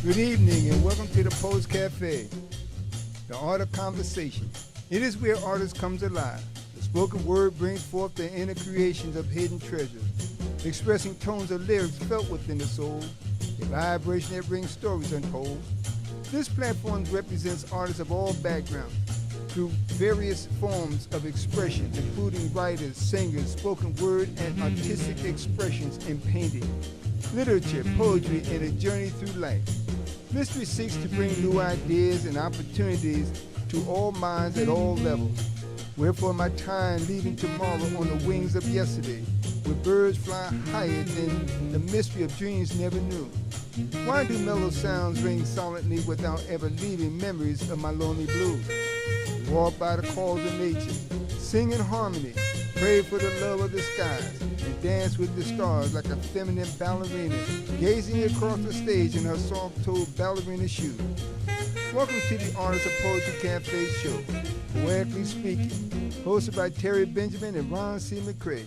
Good evening and welcome to the Post Cafe, the art of conversation. It is where artists come alive. The spoken word brings forth the inner creations of hidden treasures, expressing tones of lyrics felt within the soul, a vibration that brings stories untold. This platform represents artists of all backgrounds through various forms of expression, including writers, singers, spoken word, and artistic expressions in painting, literature, poetry, and a journey through life. Mystery seeks to bring new ideas and opportunities to all minds at all levels. Wherefore my time leaving tomorrow on the wings of yesterday, where birds fly higher than the mystery of dreams never knew. Why do mellow sounds ring silently without ever leaving memories of my lonely blues? Walk by the calls of nature, sing in harmony, pray for the love of the skies, and dance with the stars like a feminine ballerina, gazing across the stage in her soft-toed ballerina shoes. Welcome to the Artists of Poetry Cafe show, Poetically Speaking, hosted by Terry Benjamin and Ron C. McCrae.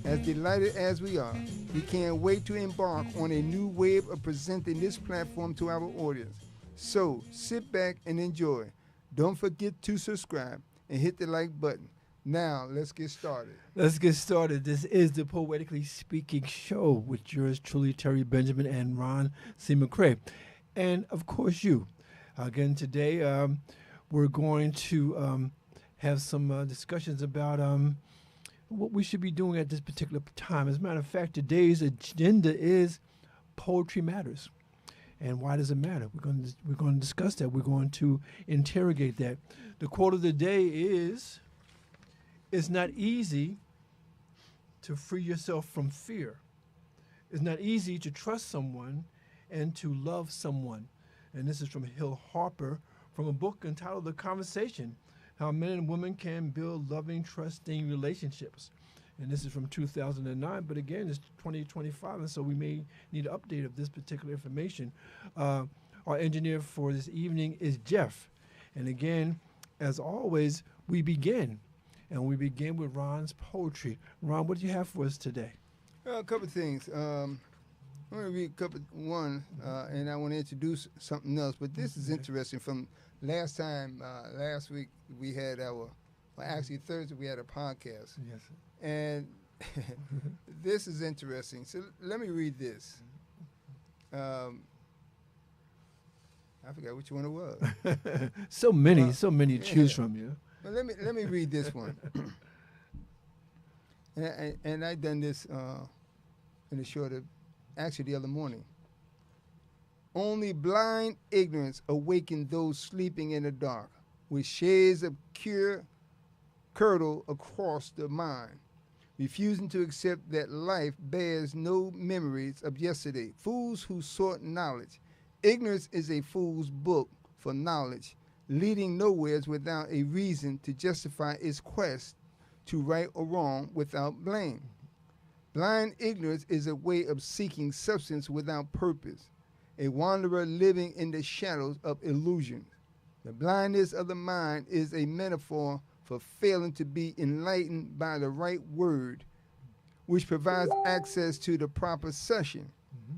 As delighted as we are, we can't wait to embark on a new wave of presenting this platform to our audience. So, sit back and enjoy. Don't forget to subscribe and hit the like button. Now, let's get started. Let's get started. This is the Poetically Speaking show with yours truly, Terry Benjamin and Ron C. McCrae. And, of course, you. Again, today we're going to have some discussions about what we should be doing at this particular time. As a matter of fact, today's agenda is Poetry Matters. And why does it matter? We're going to discuss that. We're going to interrogate that. The quote of the day is, "It's not easy to free yourself from fear. It's not easy to trust someone and to love someone." And this is from Harper from a book entitled The Conversation, How Men and Women Can Build Loving, Trusting Relationships. And this is from 2009, but again, it's 2025, and so we may need an update of this particular information. Our engineer for this evening is Jeff. And again, as always, we begin. And we begin with Ron's poetry. Ron, what do you have for us today? A couple of things. I'm going to read one, and I want to introduce something else. But this is interesting. From last week, we had actually Thursday, we had a podcast. Yes. And this is interesting. So let me read this. I forgot which one it was. so many to choose from, you. Well, let me read this one. and I done this in a shorter, actually the other morning. Only blind ignorance awakened those sleeping in the dark, with shades of curdle across the mind, refusing to accept that life bears no memories of yesterday. Fools who sought knowledge. Ignorance is a fool's book for knowledge, leading nowheres without a reason to justify its quest to right or wrong without blame. Blind ignorance is a way of seeking substance without purpose, a wanderer living in the shadows of illusion. The blindness of the mind is a metaphor for failing to be enlightened by the right word, which provides access to the proper session. Mm-hmm.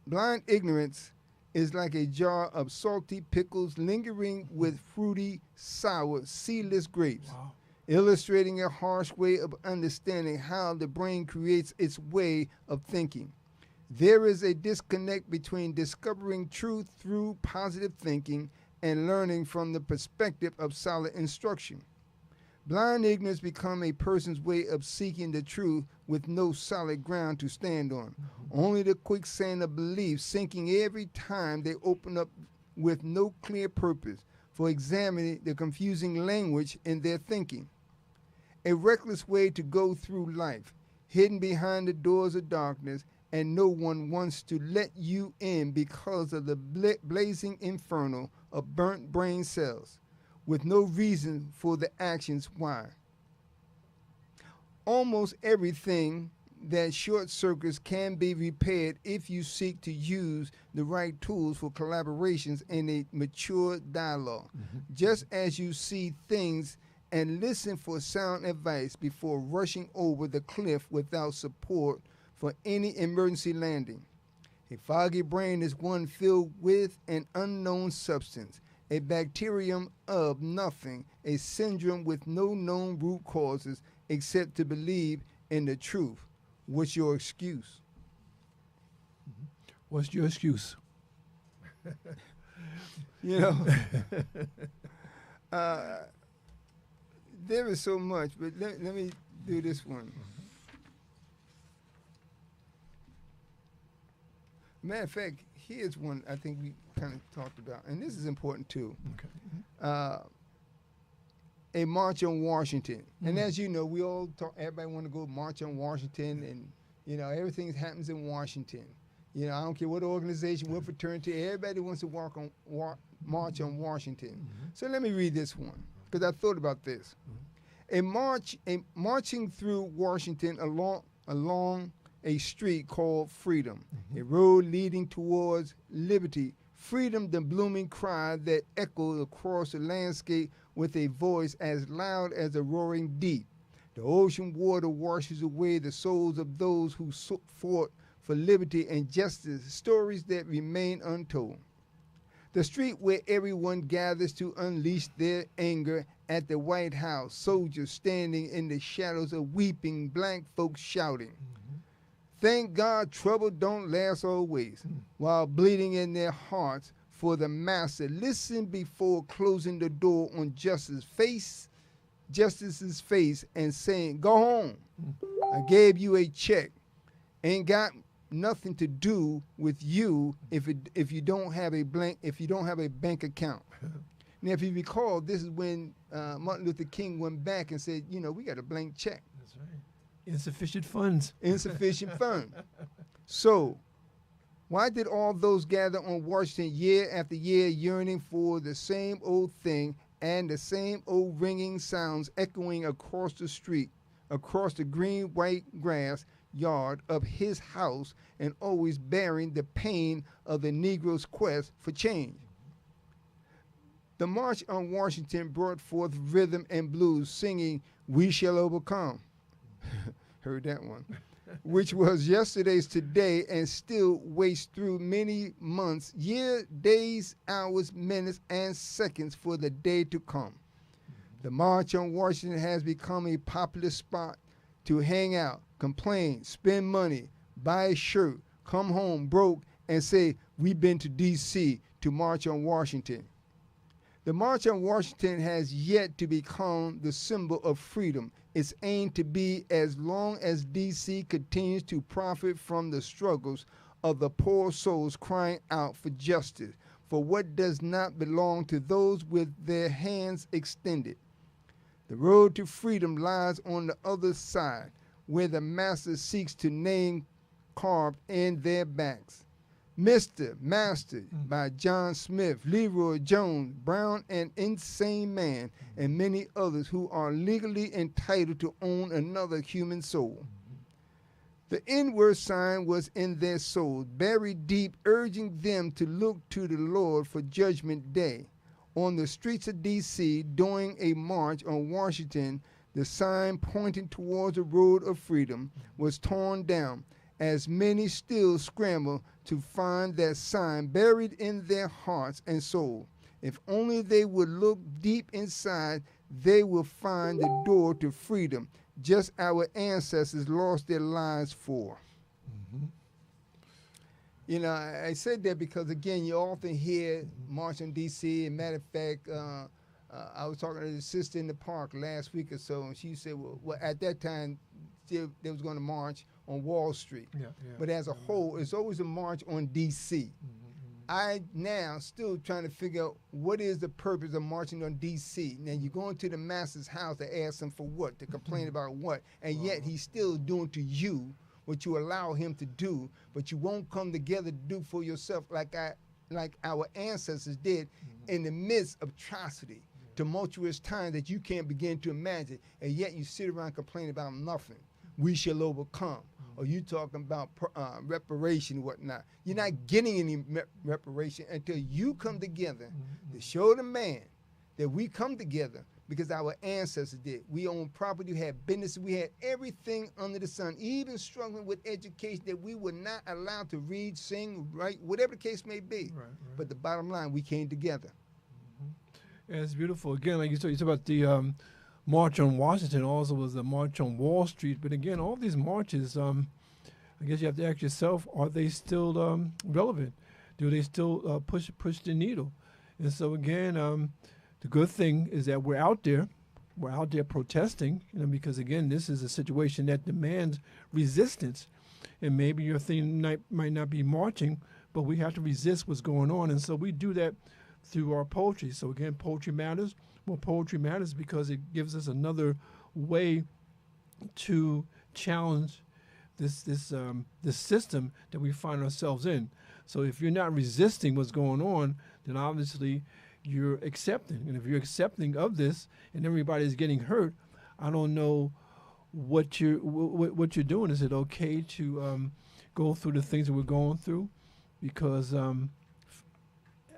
Blind ignorance is like a jar of salty pickles lingering with fruity, sour, seedless grapes, wow, illustrating a harsh way of understanding how the brain creates its way of thinking. There is a disconnect between discovering truth through positive thinking and learning from the perspective of solid instruction. Blind ignorance becomes a person's way of seeking the truth with no solid ground to stand on. Mm-hmm. Only the quicksand of belief sinking every time they open up with no clear purpose for examining the confusing language in their thinking. A reckless way to go through life, hidden behind the doors of darkness, and no one wants to let you in because of the blazing inferno of burnt brain cells, with no reason for the actions why. Almost everything that short circuits can be repaired if you seek to use the right tools for collaborations in a mature dialogue. Mm-hmm. Just as you see things and listen for sound advice before rushing over the cliff without support for any emergency landing. A foggy brain is one filled with an unknown substance, a bacterium of nothing, a syndrome with no known root causes except to believe in the truth. What's your excuse? What's your excuse? You know, there is so much, but let me do this one. Matter of fact, here's one I think we kind of talked about, and this is important too. Okay. A march on Washington, and as you know, we all talk. Everybody want to go march on Washington, and you know everything happens in Washington. You know, I don't care what organization, what fraternity, everybody wants to march on Washington. So let me read this one because I thought about this. Marching through Washington along a street called Freedom, a road leading towards liberty. Freedom, the blooming cry that echoed across the landscape with a voice as loud as a roaring deep. The ocean water washes away the souls of those who fought for liberty and justice, stories that remain untold. The street where everyone gathers to unleash their anger at the White House, soldiers standing in the shadows of weeping, black folks shouting. Thank God trouble don't last always, while bleeding in their hearts for the master. Listen before closing the door on justice's face and saying, go home. I gave you a check. Ain't got nothing to do with you if you don't have a bank account. Now, if you recall, this is when Martin Luther King went back and said, you know, we got a blank check. That's right. Insufficient funds. Insufficient funds. So, why did all those gather on Washington year after year yearning for the same old thing and the same old ringing sounds echoing across the street, across the green white grass yard of his house, and always bearing the pain of the Negro's quest for change? The March on Washington brought forth rhythm and blues, singing, "We Shall Overcome." Heard that one. Which was yesterday's today and still wastes through many months, years, days, hours, minutes, and seconds for the day to come. The March on Washington has become a popular spot to hang out, complain, spend money, buy a shirt, come home broke, and say, we've been to D.C. to march on Washington. The March on Washington has yet to become the symbol of freedom. It's aimed to be as long as D.C. continues to profit from the struggles of the poor souls crying out for justice, for what does not belong to those with their hands extended. The road to freedom lies on the other side, where the master seeks to name carved in their backs. Mr. Master by John Smith, Leroy Jones, Brown and Insane Man, and many others who are legally entitled to own another human soul. The inward sign was in their souls, buried deep, urging them to look to the Lord for Judgment Day. On the streets of D.C., during a march on Washington, the sign pointing towards the road of freedom was torn down, as many still scramble to find that sign buried in their hearts and soul. If only they would look deep inside, they will find the door to freedom, just our ancestors lost their lives for. You know, I said that because, again, you often hear March on D.C. And matter of fact, I was talking to the sister in the park last week or so, and she said, well at that time, they was going to march on Wall Street. But as a whole, it's always a march on D.C. I now still trying to figure out what is the purpose of marching on D.C. Now, you're going to the master's house to ask him for what, to complain about what, and yet he's still doing to you what you allow him to do, but you won't come together to do for yourself like our ancestors did in the midst of atrocity, tumultuous times that you can't begin to imagine, and yet you sit around complaining about nothing. We shall overcome. Or you talking about reparation and whatnot. You're not getting any reparation until you come together to show the man that we come together because our ancestors did. We owned property, we had business, we had everything under the sun, even struggling with education that we were not allowed to read, sing, write, whatever the case may be. Right. But the bottom line, we came together. Yeah, it's beautiful. Again, like you talk about the March on Washington, also was the March on Wall Street. But again, all these marches, I guess you have to ask yourself, are they still relevant? Do they still push the needle? And so again, the good thing is that we're out there protesting, because again, this is a situation that demands resistance. And maybe your thing might not be marching, but we have to resist what's going on. And so we do that through our poetry. So again, poetry matters. Well, poetry matters because it gives us another way to challenge this system that we find ourselves in. So if you're not resisting what's going on, then obviously you're accepting. And if you're accepting of this and everybody's getting hurt, I don't know what you're doing. Is it okay to go through the things that we're going through? Because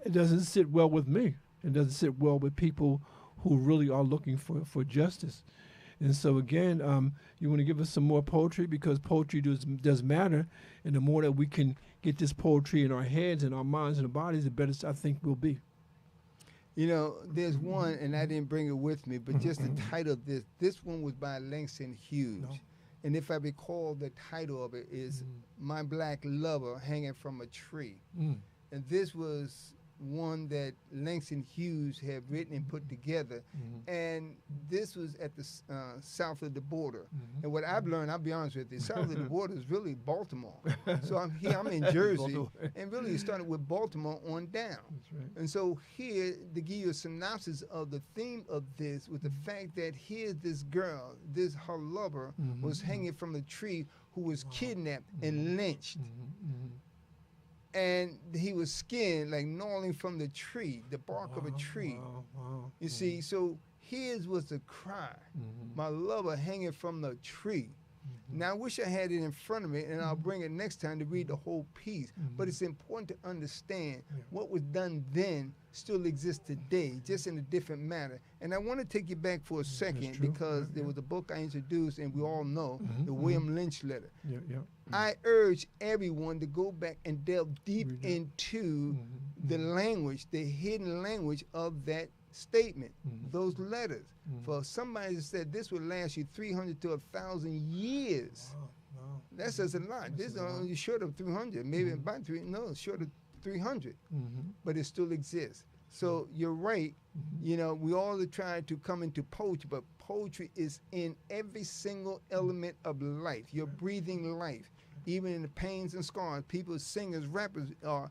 it doesn't sit well with me. It doesn't sit well with people who really are looking for justice. And so again, you want to give us some more poetry, because poetry does matter. And the more that we can get this poetry in our heads and our minds and our bodies, the better I think we'll be. There's one, and I didn't bring it with me, but just the title of this one was by Langston Hughes. No. And if I recall, the title of it is My Black Lover Hanging from a Tree. And this was one that Langston Hughes had written and put together. And this was at the south of the border. And what I've learned, I'll be honest with you, south of the border is really Baltimore. So I'm in Jersey, and really it started with Baltimore on down. That's right. And so here, to give you a synopsis of the theme of this, with the fact that here's this girl, her lover was hanging from a tree, who was kidnapped and lynched. And he was skinned, like gnawing from the tree, the bark of a tree. You see, so his was the cry, my lover hanging from the tree. Now, I wish I had it in front of me, and I'll bring it next time to read the whole piece. But it's important to understand what was done then still exists today, just in a different manner. And I want to take you back for a second, because there was a book I introduced, and we all know, the William Lynch letter. I urge everyone to go back and delve deep into the language, the hidden language of that statement, those letters. For somebody said this would last you 300 to 1,000 years. Wow. That says a lot. This is only short of 300, maybe about short of 300, but it still exists. So you're right. We all are trying to come into poetry, but poetry is in every single element of life. You're breathing life, even in the pains and scars. People, singers, rappers are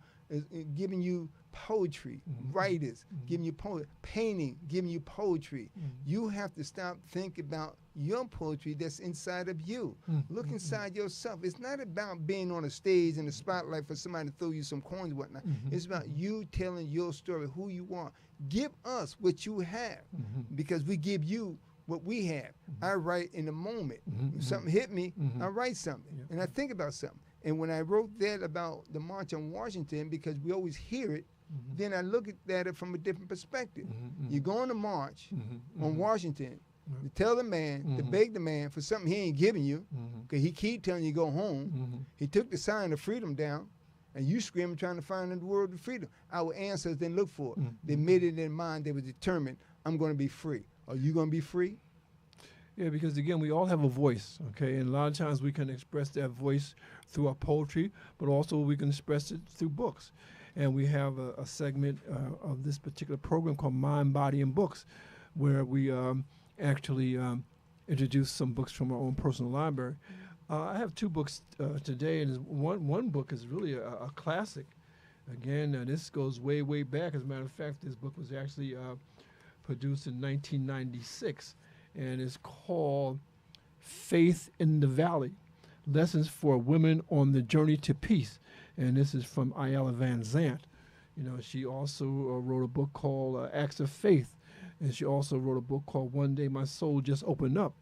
giving you poetry, writers giving you poetry, painting giving you poetry. You have to stop thinking about your poetry that's inside of you. Look inside yourself. It's not about being on a stage in the spotlight for somebody to throw you some coins and whatnot. It's about you telling your story, who you are. Give us what you have, because we give you what we have. I write in the moment. If something hit me, I write something, and I think about something. And when I wrote that about the March on Washington, because we always hear it, then I look at it from a different perspective. You're going to march on Washington to tell the man, to beg the man for something he ain't giving you, because he keep telling you to go home. He took the sign of freedom down, and you screaming trying to find in the world of freedom. Our ancestors didn't look for it. They made it in mind. They were determined, I'm going to be free. Are you going to be free? Yeah, because again, we all have a voice, okay? And a lot of times we can express that voice through our poetry, but also we can express it through books. And we have a segment of this particular program called Mind, Body, and Books, where we actually introduce some books from our own personal library. I have two books today, and one book is really a classic. Again, this goes way, way back. As a matter of fact, this book was actually produced in 1996. And it's called Faith in the Valley, Lessons for Women on the Journey to Peace. And this is from Iyanla Vanzant. She also wrote a book called Acts of Faith. And she also wrote a book called One Day My Soul Just Opened Up.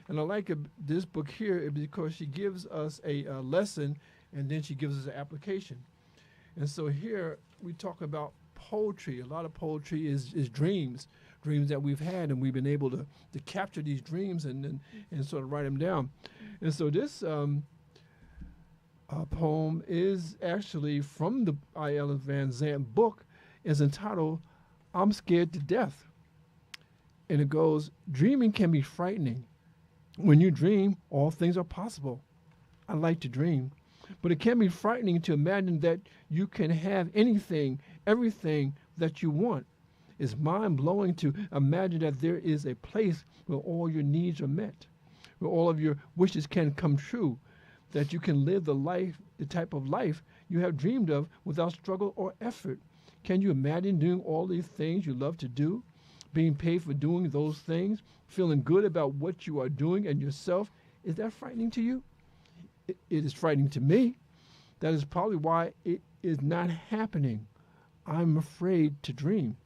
And I like this book here because she gives us a lesson, and then she gives us an application. And so here we talk about poetry. A lot of poetry is dreams, dreams that we've had, and we've been able to capture these dreams and sort of write them down. And so this poem is actually from the Iyanla Vanzant book. Is entitled "I'm Scared to Death," and it goes, "Dreaming can be frightening. When you dream, all things are possible. I like to dream, but it can be frightening to imagine that you can have anything, everything that you want. It's mind-blowing to imagine that there is a place where all your needs are met, where all of your wishes can come true, that you can live the type of life you have dreamed of without struggle or effort. Can you imagine doing all these things you love to do, being paid for doing those things, feeling good about what you are doing and yourself? Is that frightening to you? It is frightening to me. That is probably why it is not happening. I'm afraid to dream."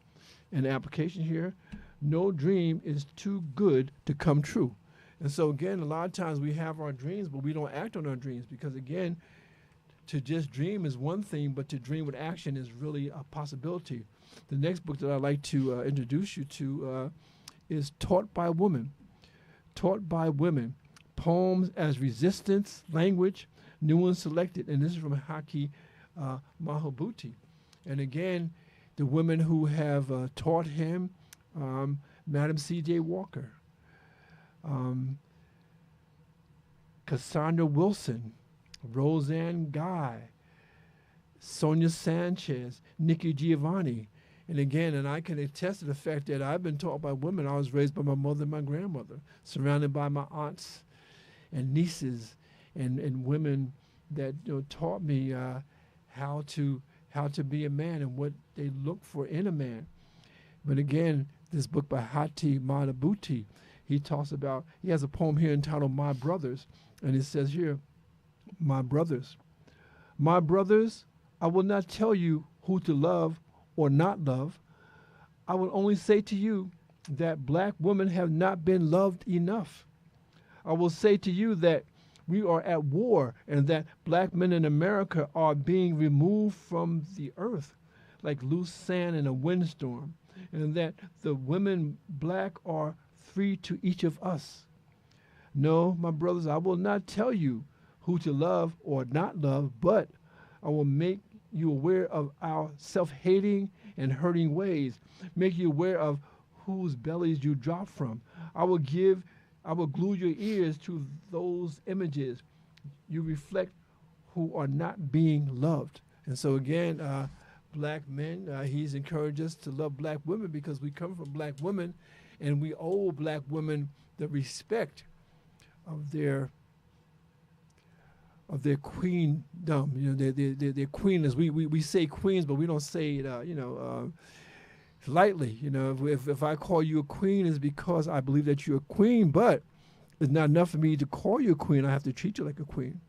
And the application here, no dream is too good to come true. And so again, a lot of times we have our dreams, but we don't act on our dreams because again, to just dream is one thing, but to dream with action is really a possibility. The next book that I'd like to introduce you to is Taught by Women. Taught by Women. Poems as Resistance, Language, New and Selected. And this is from Haki Madhubuti. And again, the women who have taught him, Madam C.J. Walker, Cassandra Wilson, Roseanne Guy, Sonia Sanchez, Nikki Giovanni. And again, and I can attest to the fact that I've been taught by women. I was raised by my mother and my grandmother, surrounded by my aunts and nieces and women that taught me how to be a man and what they look for in a man. But again, this book by Haki Madhubuti, he has a poem here entitled "My Brothers," and it says here, "My brothers, my brothers, I will not tell you who to love or not love. I will only say to you that black women have not been loved enough. I will say to you that we are at war and that black men in America are being removed from the earth like loose sand in a windstorm, and that the women black are free to each of us. No, my brothers, I will not tell you who to love or not love, but I will make you aware of our self-hating and hurting ways, make you aware of whose bellies you drop from. I will glue your ears to those images you reflect who are not being loved." And so again, black men, he's encouraged us to love black women because we come from black women and we owe black women the respect of their queendom. Their queenness. We say queens, but we don't say it lightly. If I call you a queen, it's because I believe that you're a queen, but it's not enough for me to call you a queen. I have to treat you like a queen.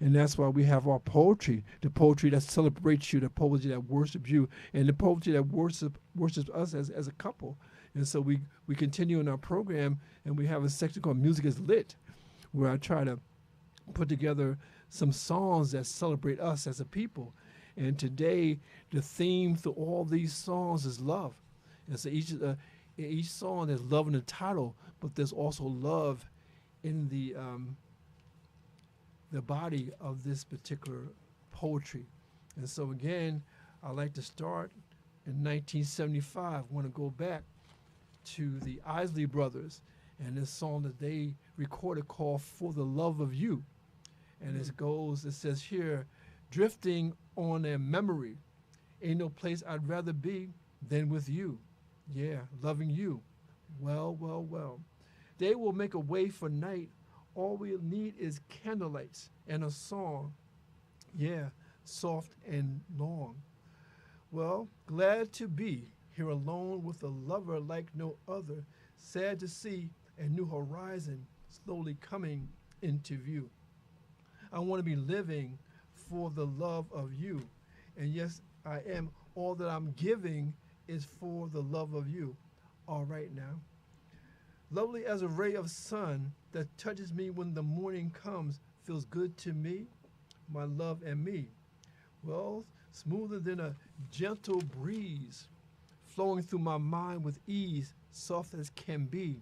And that's why we have our poetry, the poetry that celebrates you, the poetry that worships you, and the poetry that worships us as a couple. And so we continue in our program, and we have a section called Music is Lit, where I try to put together some songs that celebrate us as a people. And today, the theme through all these songs is love. And so each song has love in the title, but there's also love in the body of this particular poetry. And so again, I like to start in 1975. I want to go back to the Isley brothers and this song that they recorded called "For the Love of You." And it says here, "Drifting on a memory, ain't no place I'd rather be than with you. Yeah, loving you. Well, well, well. They will make a way for night. All we'll need is candlelights and a song. Yeah, soft and long. Well, glad to be here alone with a lover like no other. Sad to see a new horizon slowly coming into view. I want to be living for the love of you. And yes, I am. All that I'm giving is for the love of you. All right now. Lovely as a ray of sun that touches me when the morning comes, feels good to me, my love and me. Well, smoother than a gentle breeze, flowing through my mind with ease, soft as can be.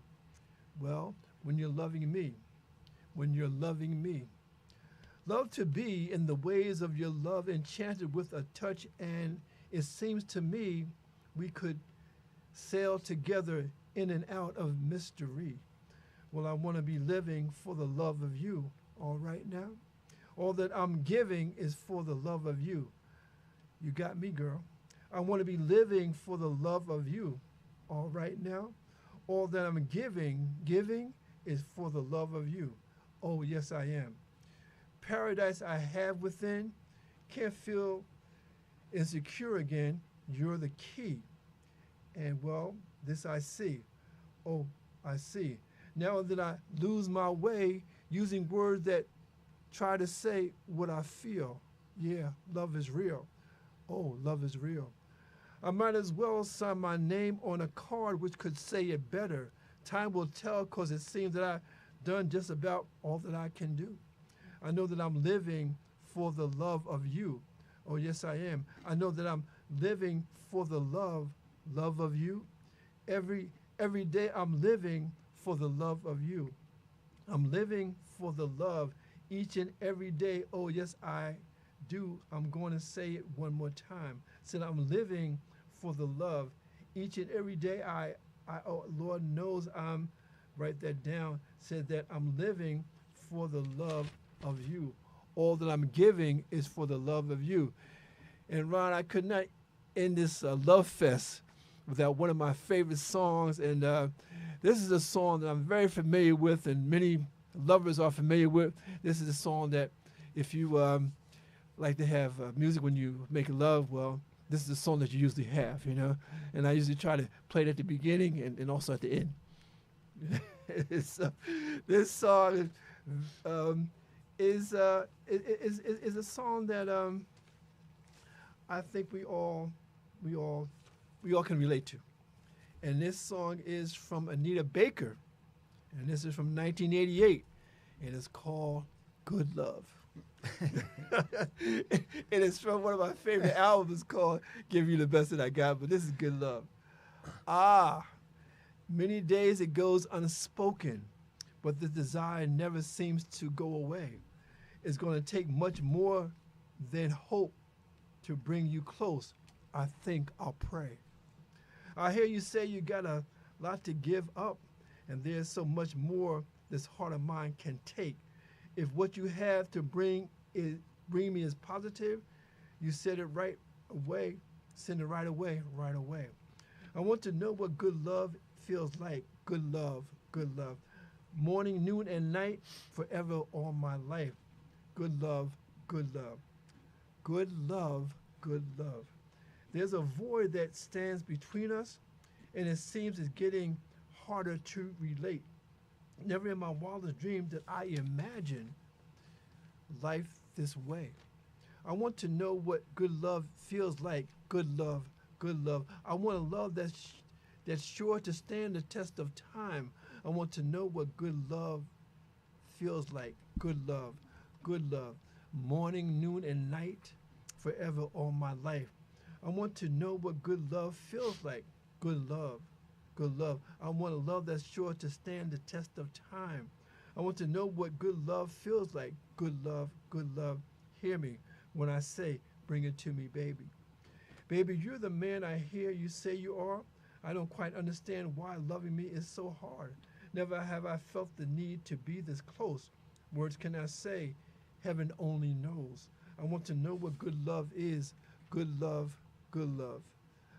Well, when you're loving me, when you're loving me. Love to be in the ways of your love, enchanted with a touch, and it seems to me we could sail together in and out of mystery. Well, I want to be living for the love of you, all right now? All that I'm giving is for the love of you. You got me, girl. I want to be living for the love of you, all right now? All that I'm giving is for the love of you. Oh, yes, I am. Paradise I have within, can't feel insecure again. You're the key. And well, this I see. Oh, I see. Now that I lose my way using words that try to say what I feel. Yeah, love is real. Oh, love is real. I might as well sign my name on a card which could say it better. Time will tell, because it seems that I've done just about all that I can do. I know that I'm living for the love of you. Oh, yes, I am. I know that I'm living for the love of you. Every day I'm living for the love of you. I'm living for the love each and every day. Oh, yes, I do. I'm going to say it one more time. Said I'm living for the love each and every day. Oh, Lord knows I'm, write that down. Said that I'm living for the love of you. All that I'm giving is for the love of you. And Ron, I could not end this love fest without one of my favorite songs. And this is a song that I'm very familiar with, and many lovers are familiar with. This is a song that if you like to have music when you make love, well, this is the song that you usually have, you know. And I usually try to play it at the beginning and also at the end. This song is a song that I think we all can relate to. And this song is from Anita Baker, and this is from 1988, and it's called Good Love. And it's from one of my favorite albums called Give You the Best That I Got, but this is Good Love. Many days it goes unspoken, but the desire never seems to go away. It's going to take much more than hope to bring you close. I think I'll pray. I hear you say you got a lot to give up, and there's so much more this heart of mine can take. If what you have to bring me is positive, you said it right away. Send it right away, right away. I want to know what good love feels like. Good love, good love. Morning, noon, and night, forever all my life. Good love, good love. Good love, good love. There's a void that stands between us, and it seems it's getting harder to relate. Never in my wildest dreams did I imagine life this way. I want to know what good love feels like. Good love, good love. I want a love that's sure to stand the test of time. I want to know what good love feels like. Good love, good love. Morning, noon, and night, forever all my life. I want to know what good love feels like. Good love, good love. I want a love that's sure to stand the test of time. I want to know what good love feels like. Good love, good love. Hear me when I say, bring it to me, baby. Baby, you're the man I hear you say you are. I don't quite understand why loving me is so hard. Never have I felt the need to be this close. Words cannot say, heaven only knows. I want to know what good love is. Good love, good love.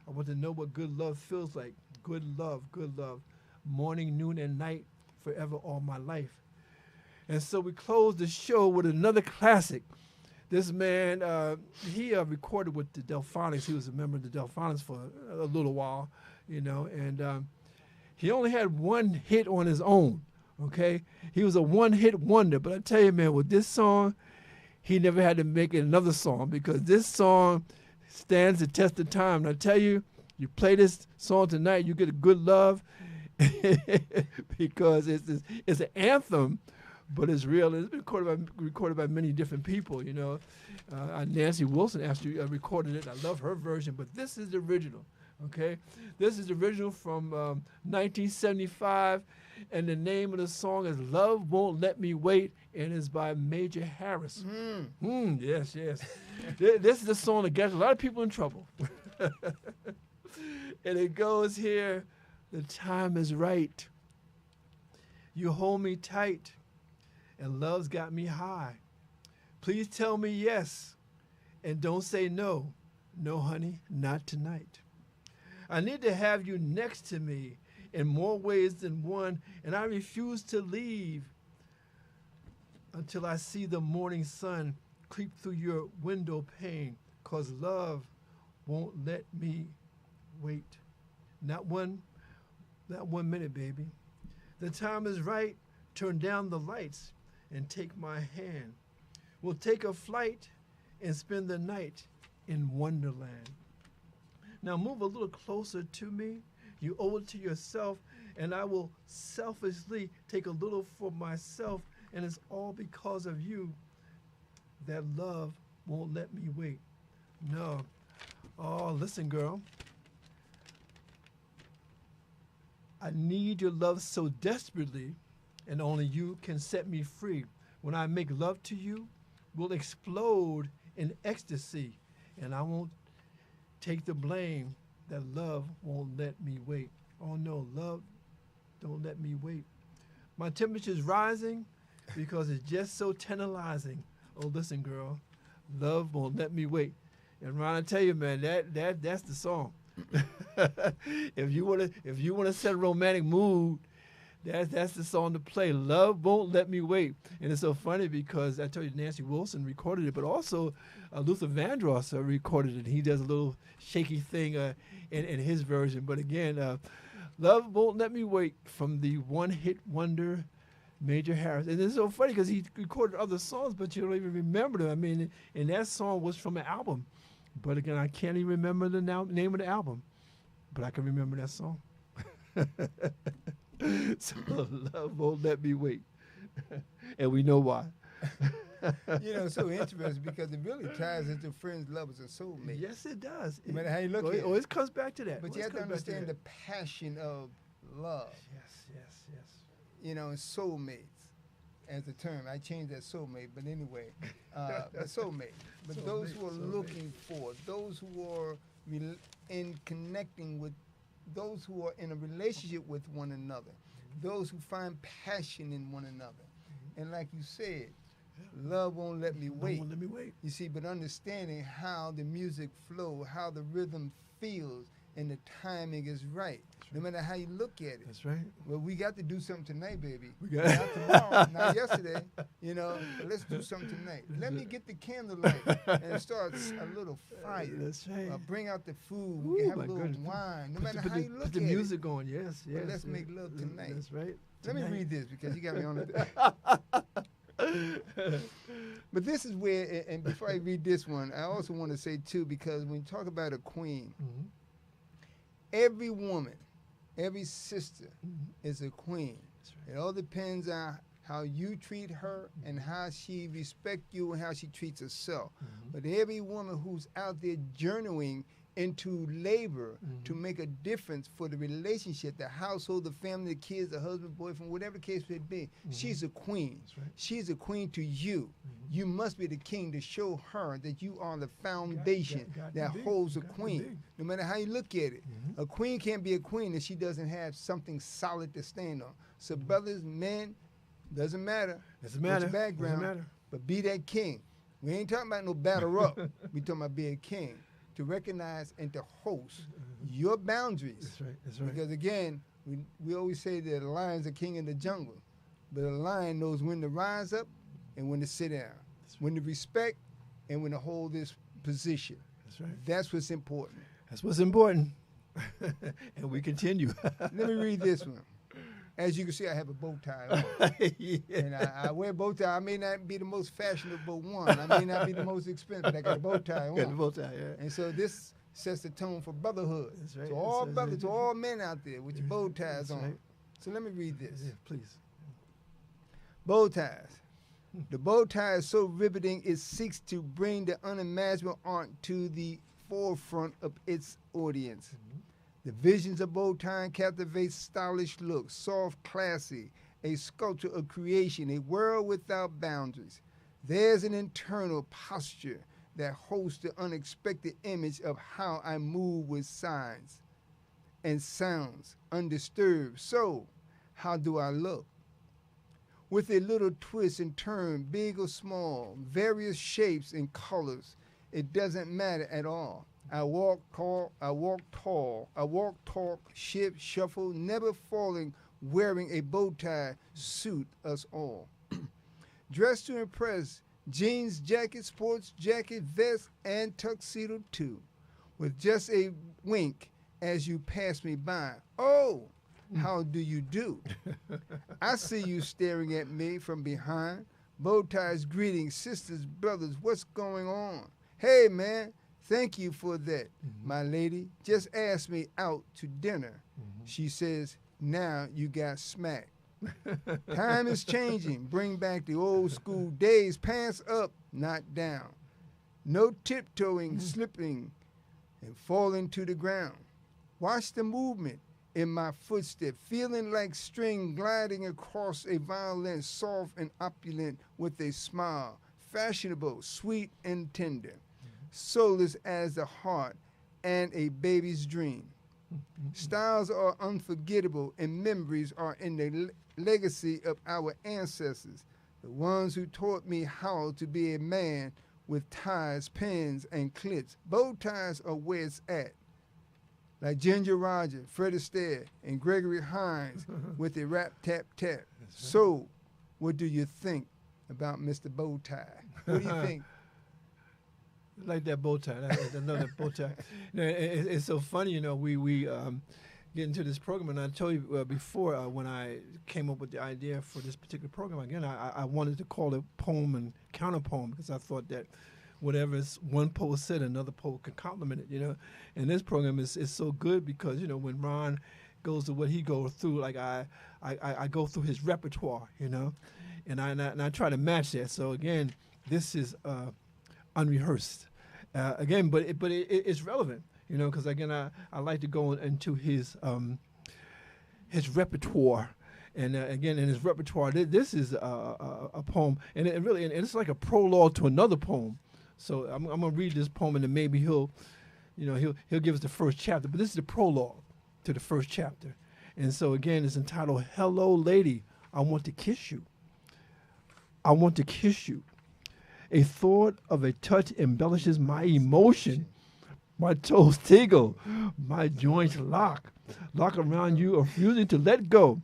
I want to know what good love feels like. Good love, good love. Morning, noon, and night, forever all my life. And so we close the show with another classic. This man, he recorded with the Delphonics. He was a member of the Delphonics for a little while, you know, and he only had one hit on his own, okay? He was a one-hit wonder, but I tell you, man, with this song, he never had to make another song because this song stands the test of time. And I tell you, you play this song tonight, you get a good love because it's an anthem, but it's real. It's been recorded by many different people, you know. Nancy Wilson actually recorded it. I love her version, but this is the original, Okay, this is original from 1975, and the name of the song is "Love Won't Let Me Wait," and is by Major Harris. Yes, yes. This is the song that gets a lot of people in trouble. And it goes here: the time is right. You hold me tight, and love's got me high. Please tell me yes, and don't say no. No, honey, not tonight. I need to have you next to me in more ways than one, and I refuse to leave until I see the morning sun creep through your window pane, 'cause love won't let me wait. Not one minute, baby. The time is right. Turn down the lights and take my hand. We'll take a flight and spend the night in Wonderland. Now move a little closer to me. You owe it to yourself, and I will selfishly take a little for myself, and it's all because of you that love won't let me wait. No. Oh, listen, girl. I need your love so desperately, and only you can set me free. When I make love to you, we'll explode in ecstasy, and I won't take the blame that love won't let me wait. Oh no, love, don't let me wait. My temperature's rising because it's just so tantalizing. Oh, listen, girl, love won't let me wait. And Ron, I tell you, man, that's the song. if you wanna set a romantic mood, that's the song to play. Love Won't Let Me Wait. And it's so funny because I told you Nancy Wilson recorded it, but also Luther Vandross recorded it. He does a little shaky thing in his version. But again, Love Won't Let Me Wait from the one-hit wonder Major Harris. And it's so funny because he recorded other songs, but you don't even remember them. I mean, and that song was from an album. But again, I can't even remember the name of the album. But I can remember that song. So love won't let me wait. And we know why. So interesting because it really ties into friends, lovers, and soulmates. Yes, it does. No matter how you look at it. Always comes back to that. But you have to understand the passion of love. Yes. And soulmates as a term. I changed that soulmate, but anyway, but soulmate. But those who are looking for, those who are in connecting with, those who are in a relationship with one another, those who find passion in one another. And like you said, love won't let me wait. Won't let me wait. You see, but understanding how the music flows, how the rhythm feels, and the timing is right. No matter how you look at it. That's right. Well, we got to do something tonight, baby. We got not tomorrow, not yesterday. But let's do something tonight. Let me get the candlelight and start a little fire. That's right. Bring out the food. We can have a little wine. No matter how you look at it. Put the music on. Yes. But let's make love tonight. That's right. Let me read this because you got me on it. But this is where, and before I read this one, I also want to say too, because when you talk about a queen, every woman, every sister is a queen. Right. It all depends on how you treat her and how she respects you and how she treats herself. But every woman who's out there journeying into labor to make a difference for the relationship, the household, the family, the kids, the husband, boyfriend, whatever the case may be, she's a queen. Right. She's a queen to you. You must be the king to show her that you are the foundation that holds a queen. No matter how you look at it, a queen can't be a queen if she doesn't have something solid to stand on. So brothers, men, doesn't matter. Doesn't matter. What's your background, doesn't matter. But be that king. We ain't talking about no batter up. We talking about being a king. To recognize and to host your boundaries. That's right. Because again, we always say that a lion's a king in the jungle, but a lion knows when to rise up and when to sit down, when to respect and when to hold this position. That's right. That's what's important. That's what's important. And we continue. Let me read this one. As you can see, I have a bow tie on. And I wear a bow tie. I may not be the most fashionable one. I may not be the most expensive, but I got a bow tie on. Got a bow tie, yeah. And so this sets the tone for brotherhood. That's right. So all brothers, to all men out there with your bow ties on. Right. So let me read this. Yeah, please. Bow ties. The bow tie is so riveting it seeks to bring the unimaginable art to the forefront of its audience. The visions of bow tie captivate stylish looks, soft, classy, a sculpture of creation, a world without boundaries. There's an internal posture that hosts the unexpected image of how I move with signs and sounds undisturbed. So, how do I look? With a little twist and turn, big or small, various shapes and colors, it doesn't matter at all. I walk tall, I walk tall, I walk, talk, shift, shuffle, never falling, wearing a bow tie suit us all. Dressed to impress, jeans, jacket, sports jacket, vest, and tuxedo too. With just a wink as you pass me by. Oh, how do you do? I see you staring at me from behind. Bow ties, greetings, sisters, brothers, what's going on? Hey, man, thank you for that. My lady just asked me out to dinner. She says, now you got smacked. Time is changing. Bring back the old school days. Pants up, not down. No tiptoeing, slipping, and falling to the ground. Watch the movement in my footstep, feeling like string gliding across a violin, soft and opulent with a smile, fashionable, sweet and tender, soulless as the heart and a baby's dream. Styles are unforgettable and memories are in the legacy of our ancestors, the ones who taught me how to be a man with ties, pins, and clips. Bow ties are where it's at. Like Ginger Rogers, Fred Astaire, and Gregory Hines with the rap tap tap. So, what do you think about Mr. Bow Tie? What do you think? Like that bow tie. I know that bow tie. It's so funny, we get into this program, and I told you before when I came up with the idea for this particular program, again, I wanted to call it poem and counterpoem because I thought that whatever one poet said, another poet could compliment it, And this program is so good because, when Ron goes to what he goes through, like I go through his repertoire, and I try to match that. So again, this is unrehearsed. Again, but it's relevant, because again, I like to go into his repertoire. And again, in his repertoire, this is a poem, and it's like a prologue to another poem. So I'm gonna read this poem, and then maybe he'll give us the first chapter. But this is the prologue to the first chapter, and so again, it's entitled "Hello, Lady, I Want to Kiss You." I want to kiss you. A thought of a touch embellishes my emotion. My toes tingle, my joints lock around you, refusing to let go.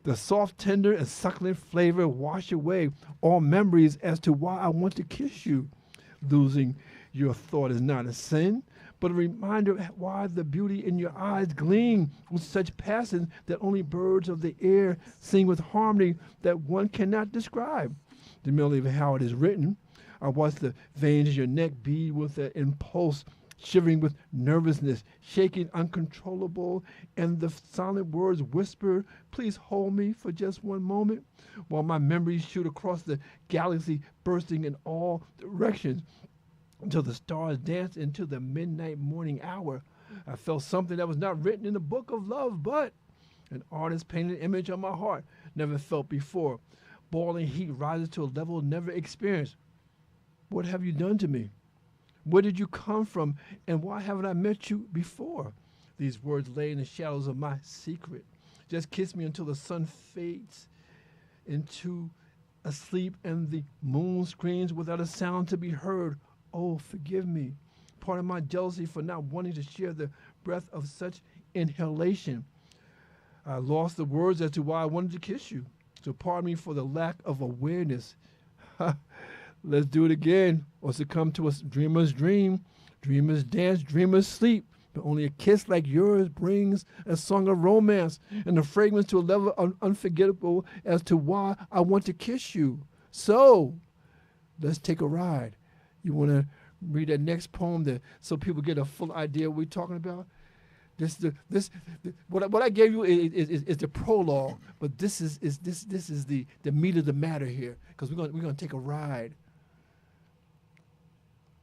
The soft, tender, and succulent flavor wash away all memories as to why I want to kiss you. Losing your thought is not a sin, but a reminder of why the beauty in your eyes gleam with such passion that only birds of the air sing with harmony that one cannot describe. The melody of how it is written. I watch the veins in your neck beat with an impulse, shivering with nervousness, shaking uncontrollable, and the silent words whisper, please hold me for just one moment, while my memories shoot across the galaxy, bursting in all directions, until the stars dance into the midnight morning hour. I felt something that was not written in the book of love, but an artist painted an image on my heart, never felt before. Boiling heat rises to a level never experienced. What have you done to me? Where did you come from, and why haven't I met you before? These words lay in the shadows of my secret. Just kiss me until the sun fades into a sleep and the moon screams without a sound to be heard. Oh, forgive me. Pardon my jealousy for not wanting to share the breath of such inhalation. I lost the words as to why I wanted to kiss you. So pardon me for the lack of awareness. Let's do it again, or succumb to a dreamer's dream. Dreamers dance, dreamers sleep. But only a kiss like yours brings a song of romance and a fragrance to a level unforgettable as to why I want to kiss you. So, let's take a ride. You want to read that next poem so people get a full idea of what we're talking about? What I gave you is the prologue, but this is the meat of the matter here, because we're gonna take a ride.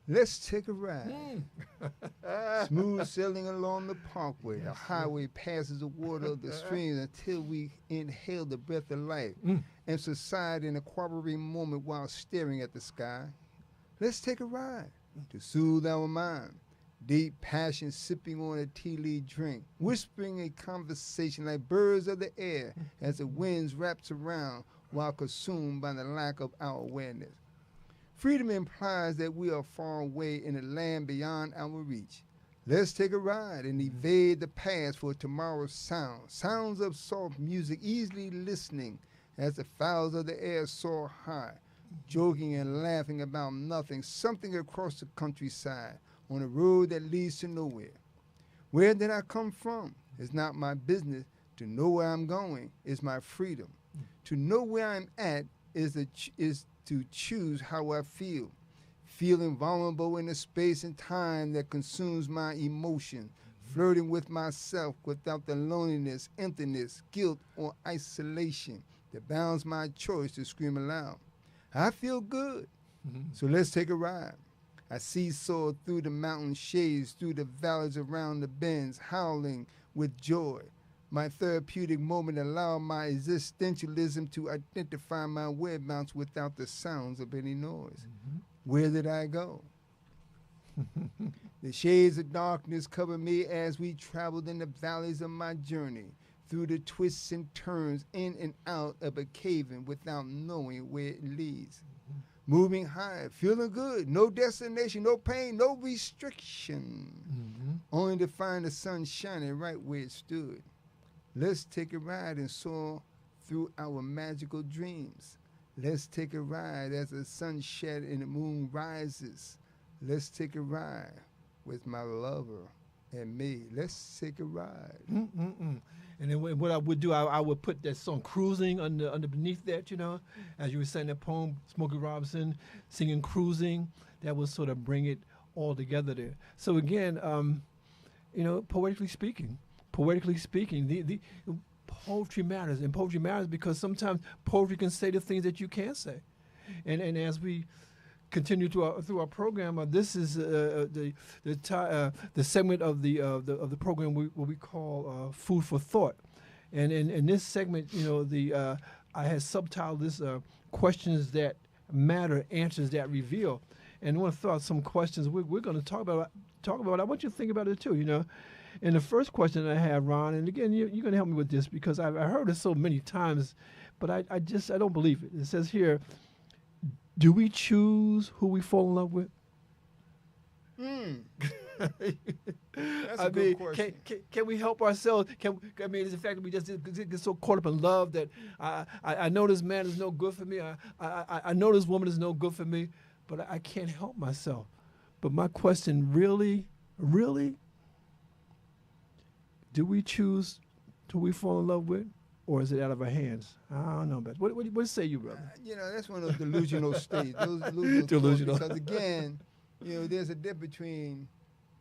Let's take a ride. Smooth sailing along the parkway. The highway passes the water of the streams until we inhale the breath of life and subside in a quivering moment while staring at the sky. Let's take a ride to soothe our mind. Deep passion sipping on a tea leaf drink, whispering a conversation like birds of the air as the winds wraps around while consumed by the lack of our awareness. Freedom implies that we are far away in a land beyond our reach. Let's take a ride and evade the past for tomorrow's sounds of soft music easily listening as the fowls of the air soar high, joking and laughing about nothing, something across the countryside on a road that leads to nowhere. Where did I come from? It's not my business. To know where I'm going is my freedom. To know where I'm at is to choose how I feel. Feeling vulnerable in the space and time that consumes my emotion. Flirting with myself without the loneliness, emptiness, guilt, or isolation that bounds my choice to scream aloud. I feel good, so let's take a ride. I seesaw through the mountain shades, through the valleys around the bends, howling with joy. My therapeutic moment allowed my existentialism to identify my whereabouts without the sounds of any noise. Where did I go? The shades of darkness covered me as we traveled in the valleys of my journey, through the twists and turns, in and out of a cave-in without knowing where it leads. Moving high, feeling good, no destination, no pain, no restriction, only to find the sun shining right where it stood. Let's take a ride and soar through our magical dreams. Let's take a ride as the sun sheds and the moon rises. Let's take a ride with my lover and me. Let's take a ride. And then what I would do, I would put that song "Cruising" underneath that, you know, as you were saying that poem, Smokey Robinson singing "Cruising." That would sort of bring it all together there. So again, you know, poetically speaking, the poetry matters, and poetry matters because sometimes poetry can say the things that you can't say, and as we continue through our program, this is the segment of the program what we call food for thought, and in this segment, you know, I had subtitled this questions that matter, answers that reveal, and I want to throw out some questions we're going to talk about. I want you to think about it too, you know. And the first question I have, Ron, and again, you're going to help me with this because I heard it so many times, but I don't believe it. It says here, do we choose who we fall in love with? That's a good question. Can we help ourselves? Is the fact that we just get so caught up in love that I know this man is no good for me. I know this woman is no good for me, but I can't help myself. But my question, really, do we choose who we fall in love with? Or is it out of our hands? I don't know, but what say you, brother? You know, that's one of those delusional states. Those Delusional. Because again, you know, there's a difference between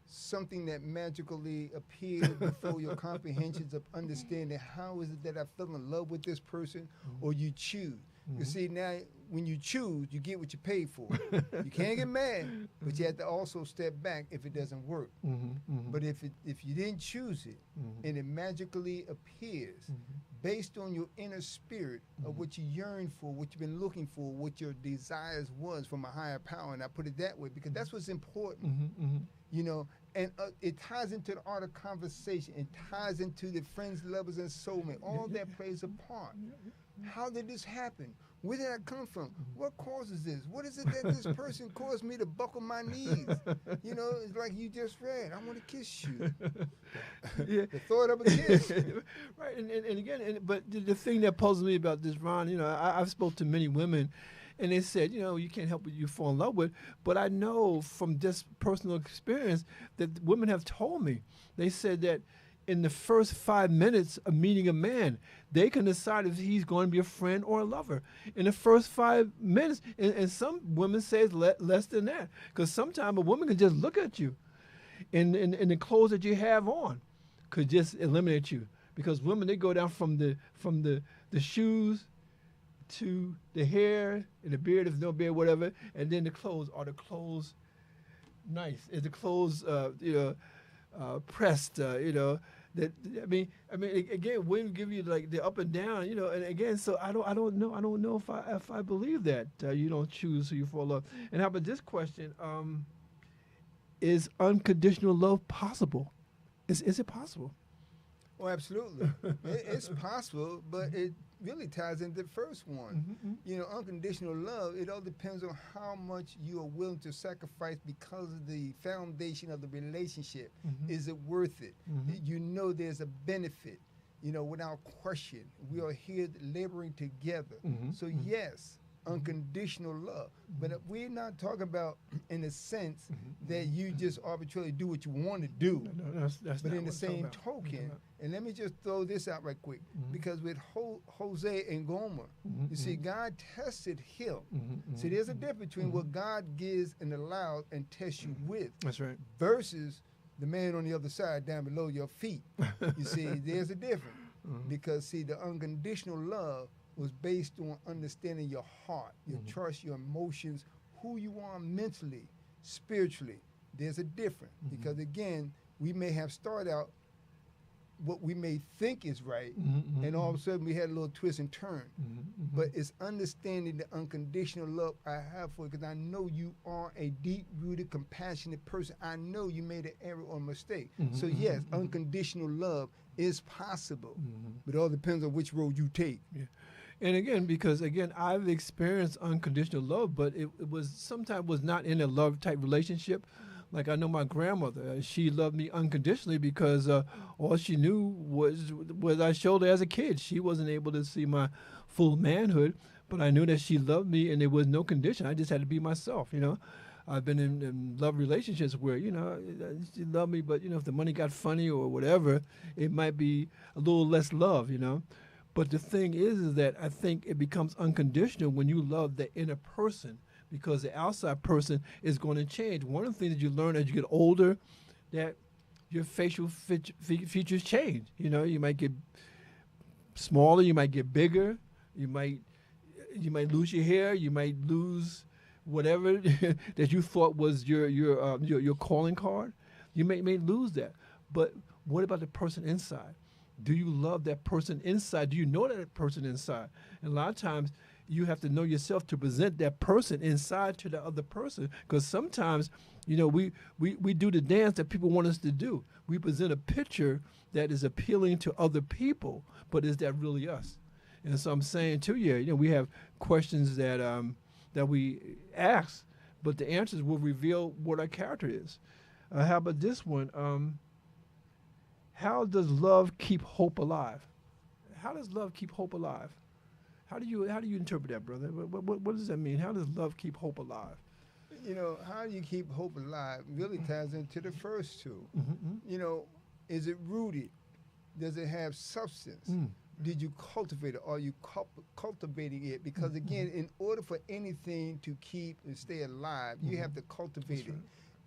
something that magically appeared before your comprehensions of understanding how is it that I fell in love with this person, or you choose. You see, now when you choose, you get what you pay for. You can't get mad, but you have to also step back if it doesn't work. But if you didn't choose it and it magically appears based on your inner spirit of what you yearn for, what you've been looking for, what your desires was from a higher power, and I put it that way because that's what's important. You know, and it ties into the art of conversation. It ties into the friends, lovers, and soulmate. All that plays a part. How did this happen? Where did I come from? What causes this? What is it that this person caused me to buckle my knees? You know, it's like you just read, I want to kiss you. The thought of a kiss. Right, and again, but the thing that puzzles me about this, Ron, you know, I've spoke to many women, and they said, you know, you can't help what you fall in love with. But I know from just personal experience that women have told me, they said that in the first 5 minutes of meeting a man, they can decide if he's going to be a friend or a lover. In the first 5 minutes, and some women say it's less than that, because sometimes a woman can just look at you, and the clothes that you have on could just eliminate you. Because women, they go down from the shoes to the hair and the beard, if there's no beard, whatever, and then the clothes. Are the clothes nice? Is the clothes, you know, pressed, that again, women give you like the up and down, and again, so I don't know if I believe that you don't choose who you fall in love. And how about this question? Is unconditional love possible? Is it possible? Oh, absolutely. It's possible, but it really ties into the first one. Unconditional love, it all depends on how much you are willing to sacrifice because of the foundation of the relationship. Is it worth it? There's a benefit, without question. We are here laboring together. So yes, unconditional love. But we're not talking about in the sense that you just arbitrarily do what you want to do. No, that's but not in the what I'm same talking about. token, and let me just throw this out right quick, because with Jose and Gomer, you see, God tested him. See, there's a difference between what God gives and allows and tests you with. That's right. Versus the man on the other side down below your feet. You see, there's a difference. Because, see, the unconditional love was based on understanding your heart, your trust, your emotions, who you are mentally, spiritually. There's a difference. Because, again, we may have started out what we may think is right, and all of a sudden we had a little twist and turn. But it's understanding the unconditional love I have for you, because I know you are a deep-rooted, compassionate person. I know you made an error or mistake. So yes, unconditional love is possible, but it all depends on which road you take. Yeah. And again, because again, I've experienced unconditional love, but it was sometimes was not in a love type relationship. Like I know my grandmother, she loved me unconditionally because all she knew was I showed her as a kid. She wasn't able to see my full manhood, but I knew that she loved me, and there was no condition. I just had to be myself. I've been in love relationships where she loved me, but if the money got funny or whatever, it might be a little less love. But the thing is that I think it becomes unconditional when you love the inner person, because the outside person is going to change. One of the things that you learn as you get older, that your facial features change. You might get smaller, you might get bigger, you might lose your hair, you might lose whatever that you thought was your calling card. You may lose that. But what about the person inside? Do you love that person inside? Do you know that person inside? And a lot of times you have to know yourself to present that person inside to the other person, because sometimes, we do the dance that people want us to do. We present a picture that is appealing to other people, but is that really us? And so I'm saying to you, we have questions that we ask, but the answers will reveal what our character is. How about this one? How does love keep hope alive? How does love keep hope alive? How do you interpret that, brother? What does that mean? How does love keep hope alive? How do you keep hope alive really ties into the first two. Is it rooted? Does it have substance? Did you cultivate it? Are you cultivating it? Because again, in order for anything to keep and stay alive, you have to cultivate it.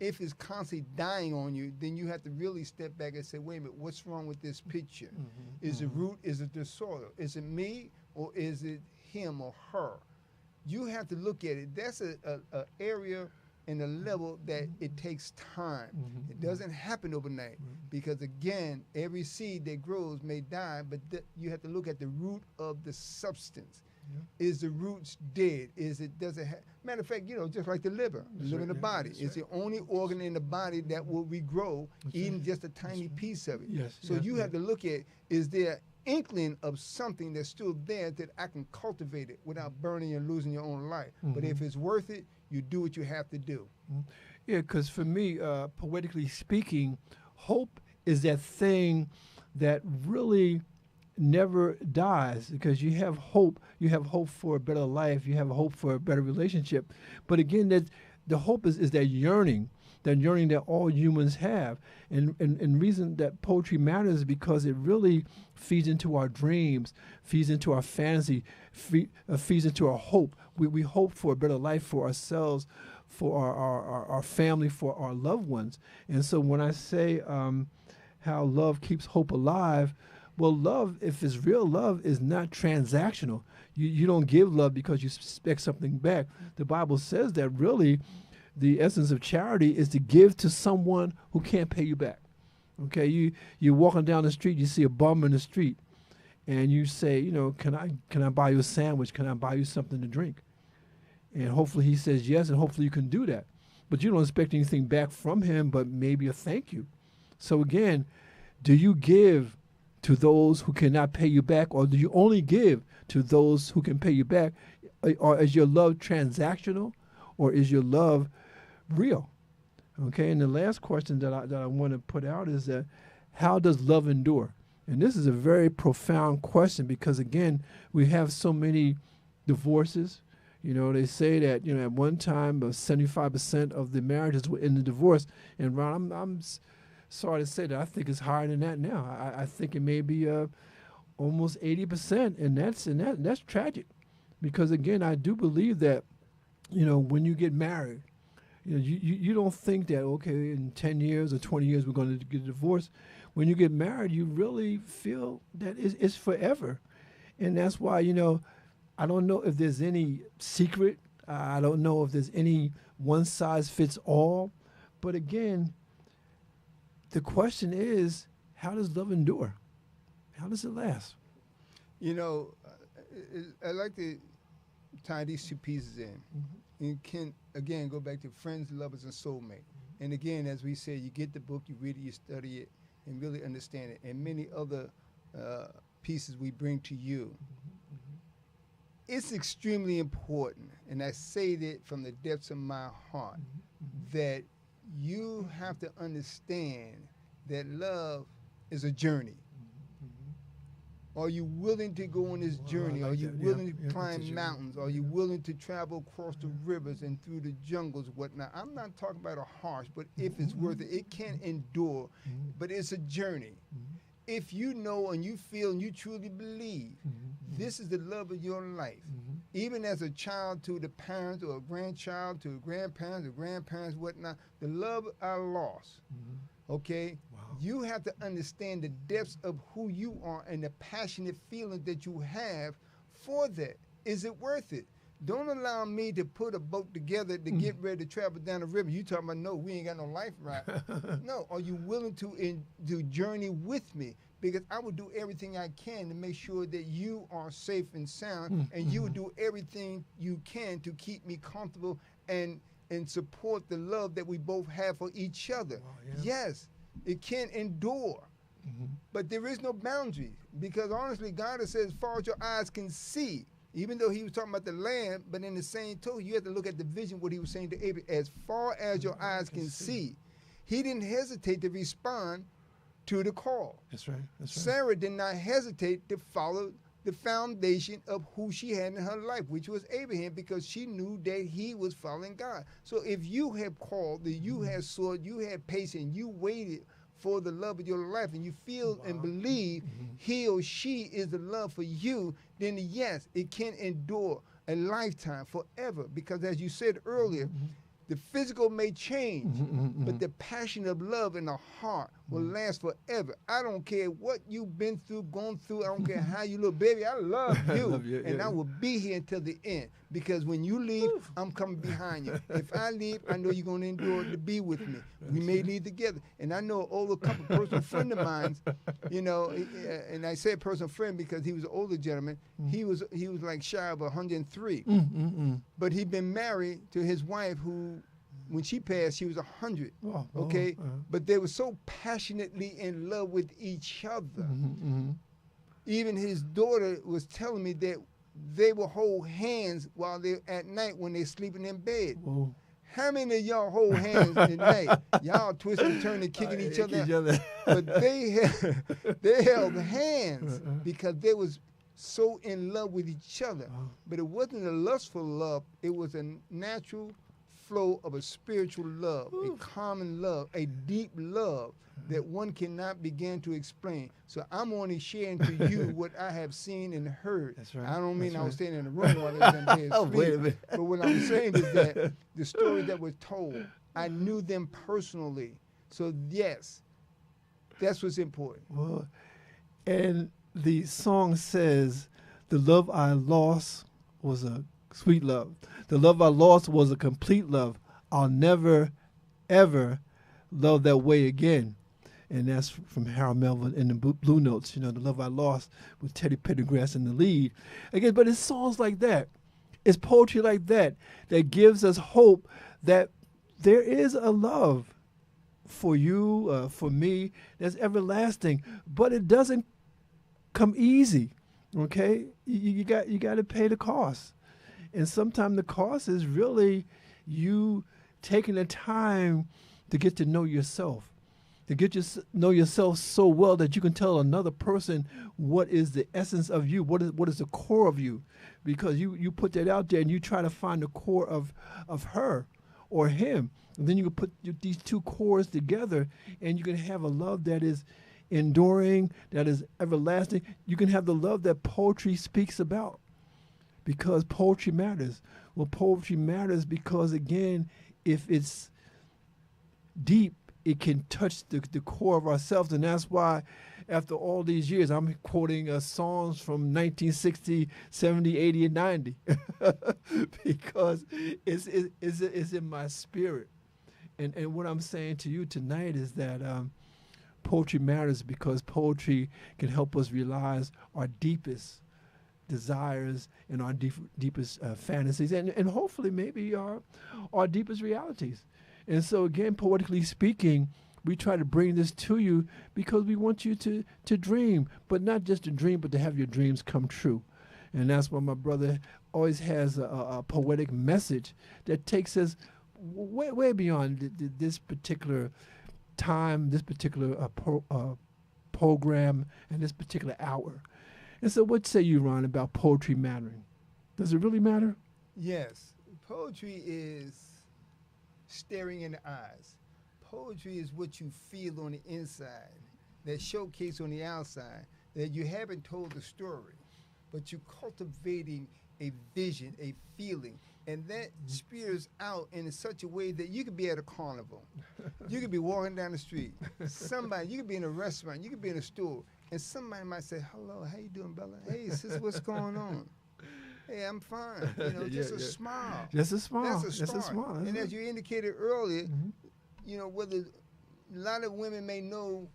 If it's constantly dying on you, then you have to really step back and say, wait a minute, what's wrong with this picture? Is it root? Is it the soil? Is it me, or is it him or her? You have to look at it. That's a area and a level that it takes time. It doesn't happen overnight, because again, every seed that grows may die, but you have to look at the root of the substance. Is the roots dead? Does it have, matter of fact, just like the liver in the body. It's the only organ in the body that will regrow, even just a tiny piece of it. So you have to look at, is there inkling of something that's still there that I can cultivate it without burning and losing your own life? But if it's worth it, you do what you have to do. Yeah, because for me, poetically speaking, hope is that thing that really never dies, because you have hope. You have hope for a better life. You have hope for a better relationship. But again, that the hope is that yearning that all humans have. And reason that poetry matters is because it really feeds into our dreams, feeds into our fantasy, feeds into our hope. We hope for a better life for ourselves, for our family, for our loved ones. And so when I say how love keeps hope alive, well, love, if it's real love, is not transactional. You don't give love because you expect something back. The Bible says that really the essence of charity is to give to someone who can't pay you back. Okay, you're walking down the street, you see a bum in the street, and you say, can I buy you a sandwich? Can I buy you something to drink? And hopefully he says yes, and hopefully you can do that. But you don't expect anything back from him, but maybe a thank you. So again, do you give to those who cannot pay you back, or do you only give to those who can pay you back? Or is your love transactional, or is your love real? Okay, and the last question that I want to put out is that, how does love endure? And this is a very profound question, because again, we have so many divorces. They say that at one time 75% of the marriages were in the divorce. And Ron, I'm sorry to say that I think it's higher than that now. I think it may be almost 80%, and that's tragic, because again, I do believe that when you get married, you don't think that, okay, in 10 years or 20 years we're going to get a divorce. When you get married, you really feel that it's forever. And that's why, I don't know if there's any secret. I don't know if there's any one size fits all. But again, the question is, how does love endure? How does it last? I like to tie these two pieces in. You can, again, go back to friends, lovers, and soulmate. And again, as we say, you get the book, you read it, you study it, and really understand it. And many other pieces we bring to you. It's extremely important, and I say that from the depths of my heart, that you have to understand that love is a journey. Are you willing to go on this journey? Are you willing to climb mountains? Are you willing to travel across the rivers and through the jungles, whatnot? I'm not talking about a harsh, but if it's worth it, it can endure, but it's a journey. If you know and you feel and you truly believe this is the love of your life, even as a child to the parents, or a grandchild to grandparents or grandparents, whatnot, the love I lost, okay? Wow. You have to understand the depths of who you are and the passionate feeling that you have for that. Is it worth it? Don't allow me to put a boat together to get ready to travel down the river. You talking about, no, we ain't got no life raft. No, are you willing to journey with me? Because I will do everything I can to make sure that you are safe and sound, and you will do everything you can to keep me comfortable and support the love that we both have for each other. Wow, yeah. Yes, it can endure, but there is no boundary, because honestly, God has said, as far as your eyes can see, even though he was talking about the land, but in the same token, you have to look at the vision, what he was saying to Abraham, as far as your eyes can see. He didn't hesitate to respond to the call. That's right. Sarah did not hesitate to follow the foundation of who she had in her life, which was Abraham, because she knew that he was following God. So if you have called, that you have sought, you have patience, you waited for the love of your life, and you feel and believe he or she is the love for you, then yes, it can endure a lifetime, forever. Because as you said earlier, the physical may change, but the passion of love in the heart will last forever. I don't care what you've been through, gone through. I don't care how you look. Baby, I love you, and I will be here until the end. Because when you leave, I'm coming behind you. If I leave, I know you're going to endure to be with me. We may leave together. And I know an older couple, personal friend of mine, and I say personal friend because he was an older gentleman. He was like shy of 103. But he'd been married to his wife who, when she passed, she was 100. Okay? But they were so passionately in love with each other. Even his daughter was telling me that they will hold hands while they at night when they're sleeping in bed. Whoa. How many of y'all hold hands at night? Y'all twisting, turning, kicking each other. But they held hands because they was so in love with each other. But it wasn't a lustful love. It was a natural flow of a spiritual love, a common love, a deep love that one cannot begin to explain. So I'm only sharing to you what I have seen and heard. That's right. I don't mean I was standing in the room while they was in bed wait a minute. But what I'm saying is that the stories that were told, I knew them personally. So yes, that's what's important. Well, and the song says, the love I lost was a sweet love. The love I lost was a complete love. I'll never, ever love that way again. and that's from Harold Melvin in the Blue Notes, The Love I Lost, with Teddy Pendergrass in the lead. Again, but it's songs like that. It's poetry like that that gives us hope that there is a love for you, for me, that's everlasting, but it doesn't come easy. Okay, you got to pay the cost, and sometimes the cost is really you taking the time to get to know yourself, to know yourself so well that you can tell another person what is the essence of you, what is the core of you, because you put that out there and you try to find the core of her or him, and then you can put these two cores together, and you can have a love that is enduring, that is everlasting. You can have the love that poetry speaks about, because poetry matters. Well, poetry matters because, again, if it's deep, it can touch the core of ourselves. And that's why, after all these years, I'm quoting songs from 1960, 70, 80, and 90, because it's in my spirit. And what I'm saying to you tonight is that poetry matters, because poetry can help us realize our deepest desires and our deepest fantasies, and hopefully maybe our deepest realities. And so, again, poetically speaking, we try to bring this to you because we want you to dream, but not just to dream, but to have your dreams come true. And that's why my brother always has a poetic message that takes us way beyond this particular time, this particular program, and this particular hour. And so what say you, Ron, about poetry mattering? Does it really matter? Yes. Poetry is staring in the eyes. Poetry is what you feel on the inside, that showcase on the outside, that you haven't told the story, but you're cultivating a vision, a feeling, and that spears out in such a way that you could be at a carnival. You could be walking down the street. You could be in a restaurant. You could be in a store. And somebody might say, hello, how you doing, Bella? Hey, sis, what's going on? Hey, I'm fine. Just a smile. Just a smile. That's a start. Just a smile. And as you indicated earlier, whether a lot of women may know,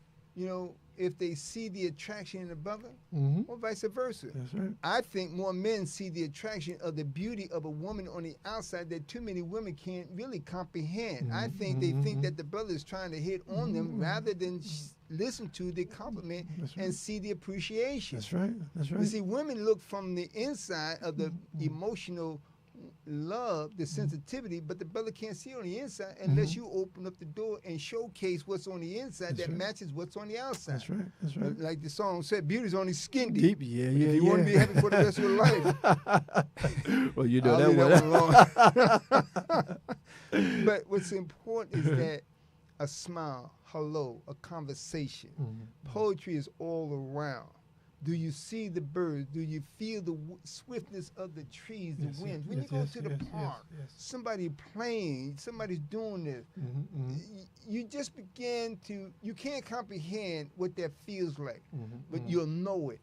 if they see the attraction in a brother, or vice versa. That's right. I think more men see the attraction of the beauty of a woman on the outside that too many women can't really comprehend. I think they think that the brother is trying to hit on them rather than listen to the compliment and see the appreciation. That's right. That's right. You see, women look from the inside of the emotional love, the sensitivity, but the brother can't see on the inside unless you open up the door and showcase what's on the inside that matches what's on the outside. That's right. That's right. Like the song said, beauty's only skin deep. Yeah. If you want to be happy for the rest of your life. Well, you know I'll that one. But what's important is that a smile, hello, a conversation. Poetry is all around. Do you see the birds? Do you feel the swiftness of the trees, the winds? When you go to the park, somebody playing, somebody's doing this, you just begin to, you can't comprehend what that feels like, but you'll know it.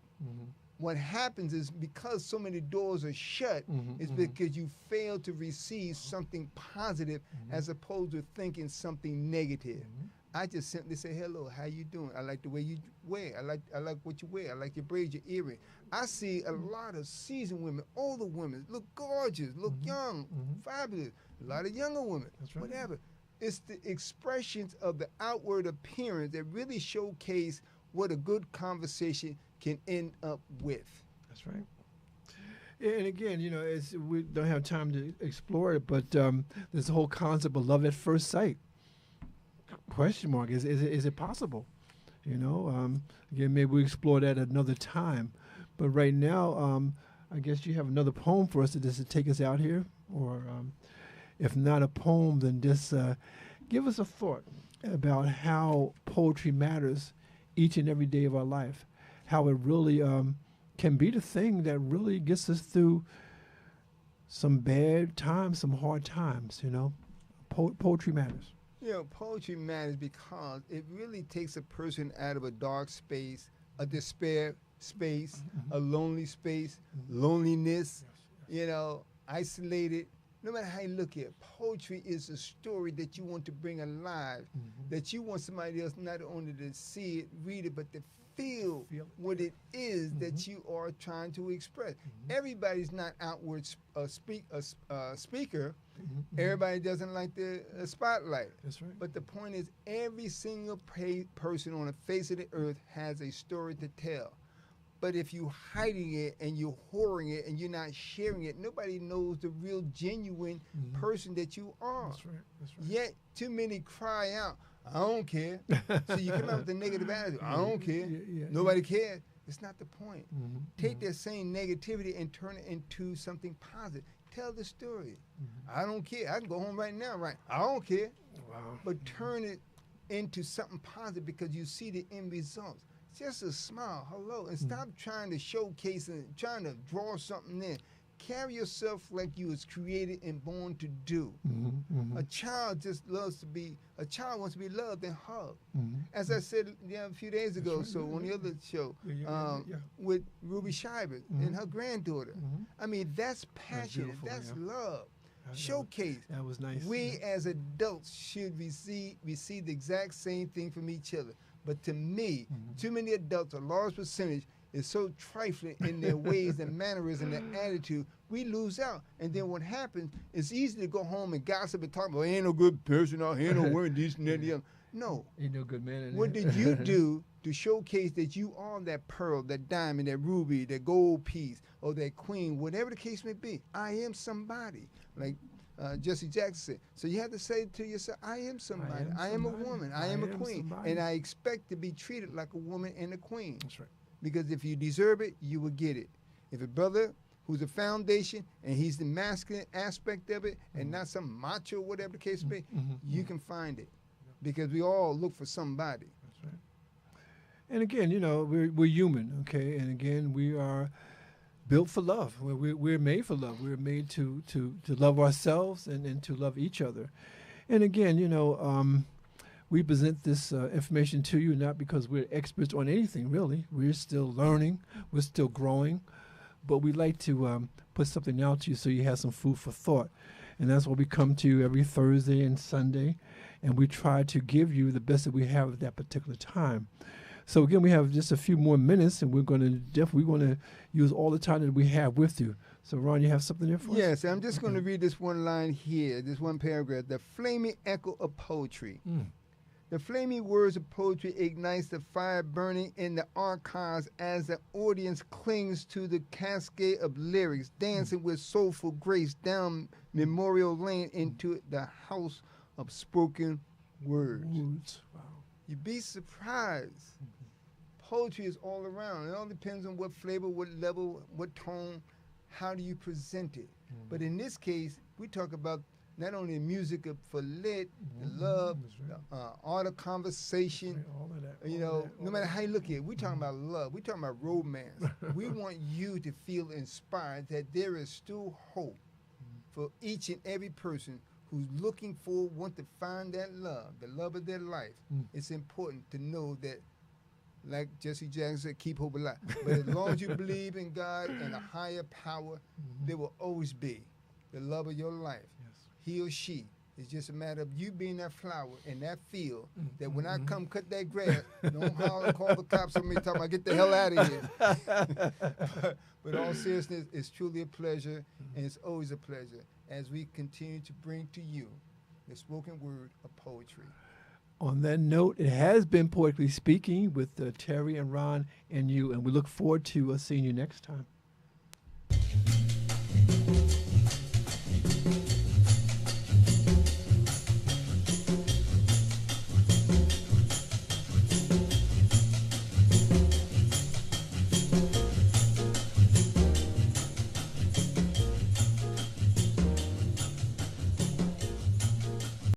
What happens is because so many doors are shut, it's because you fail to receive something positive as opposed to thinking something negative. I just simply say, hello, how you doing? I like the way you wear. I like what you wear. I like your braids, your earring. I see a lot of seasoned women, older women, look gorgeous, look young, fabulous. A lot of younger women, whatever. It's the expressions of the outward appearance that really showcase what a good conversation can end up with. That's right. And again, we don't have time to explore it, but there's the whole concept of love at first sight. Question mark, is it possible? Again, maybe we explore that at another time. But right now, I guess you have another poem for us to take us out here, or if not a poem, then just give us a thought about how poetry matters each and every day of our life, how it really can be the thing that really gets us through some bad times, some hard times. Poetry matters. Poetry matters because it really takes a person out of a dark space, a despair space, a lonely space, loneliness, isolated, no matter how you look at it, poetry is a story that you want to bring alive, that you want somebody else not only to see it, read it, but to feel what it is that you are trying to express. Everybody's not outward speaker. Everybody doesn't like the spotlight. That's right. But the point is, every single person on the face of the earth has a story to tell. But if you're hiding it and you're hoarding it and you're not sharing it, nobody knows the real, genuine person that you are. That's right. That's right. Yet, too many cry out, I don't care. So you come out with a negative attitude. I don't care. Nobody cares. It's not the point. Take that same negativity and turn it into something positive. Tell the story. I don't care. I can go home right now, right? I don't care. Wow. But turn it into something positive because you see the end results. Just a smile, hello, and stop trying to showcase and trying to draw something in. Carry yourself like you was created and born to do. A child just loves to be, a child wants to be loved and hugged. As I said a few days ago, on the other show, with Ruby Schreiber and her granddaughter. I mean, that's passion, that's love. Showcase. That was nice. We as adults should receive the exact same thing from each other. But to me, too many adults, a large percentage, is so trifling in their ways and mannerism and their attitude, we lose out. And then what happens, it's easy to go home and gossip and talk about, ain't no good person out here, no woman, this and that and the other. No. Ain't no good man in What did you do to showcase that you are that pearl, that diamond, that ruby, that gold piece, or that queen, whatever the case may be? I am somebody. Like Jesse Jackson said. So you have to say to yourself, I am somebody. I am a woman. I am a queen. Somebody. And I expect to be treated like a woman and a queen. That's right. Because if you deserve it, you will get it. If a brother who's a foundation and he's the masculine aspect of it and not some macho, whatever the case may be, you can find it. Because we all look for somebody. That's right. And again, you know, we're human, okay? And again, we are built for love. We're made for love. We're made to love ourselves and to love each other. And again, you know, we present this information to you not because we're experts on anything, really. We're still learning. We're still growing. But we like to put something out to you so you have some food for thought. And that's why we come to you every Thursday and Sunday. And we try to give you the best that we have at that particular time. So again, we have just a few more minutes, and we're going to use all the time that we have with you. So Ron, you have something there for us? Yes, I'm just going to read this one line here, this one paragraph. The flaming echo of poetry. The flaming words of poetry ignites the fire burning in the archives as the audience clings to the cascade of lyrics, dancing with soulful grace down Memorial Lane into the house of spoken words. Wow. You'd be surprised. Poetry is all around. It all depends on what flavor, what level, what tone, how do you present it. But in this case, we talk about not only music for lit, the love, the art of conversation. All of that. You know, no matter how you look at it, we're talking about love. We're talking about romance. We want you to feel inspired that there is still hope for each and every person who's looking for, want to find that love, the love of their life. It's important to know that, like Jesse Jackson said, keep hope alive. But as long as you believe in God and a higher power, there will always be the love of your life. Yes. He or she. It's just a matter of you being that flower in that field that when I come cut that grass, don't holler and call the cops on me talking about get the hell out of here. But in all seriousness, it's truly a pleasure, and it's always a pleasure as we continue to bring to you the spoken word of poetry. On that note, it has been Poetically Speaking with Terry and Ron and you, and we look forward to seeing you next time.